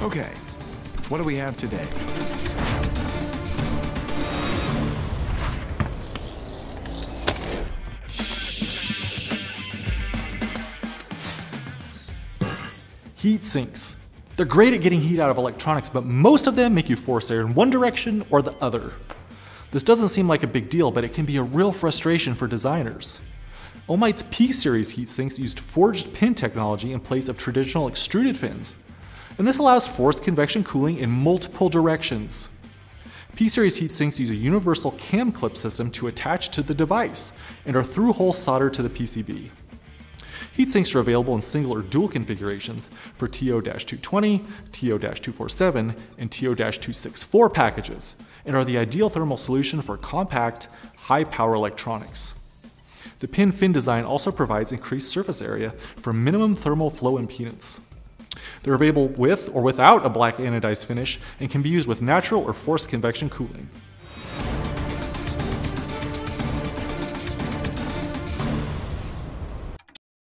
Okay, what do we have today? Heat sinks. They're great at getting heat out of electronics, but most of them make you force air in one direction or the other. This doesn't seem like a big deal, but it can be a real frustration for designers. Ohmite's P-series heat sinks used forged pin technology in place of traditional extruded fins, and this allows forced convection cooling in multiple directions. P-series heat sinks use a universal cam clip system to attach to the device and are through-hole soldered to the PCB. Heatsinks are available in single or dual configurations for TO-220, TO-247, and TO-264 packages, and are the ideal thermal solution for compact, high-power electronics. The pin-fin design also provides increased surface area for minimum thermal flow impedance. They're available with or without a black anodized finish and can be used with natural or forced convection cooling.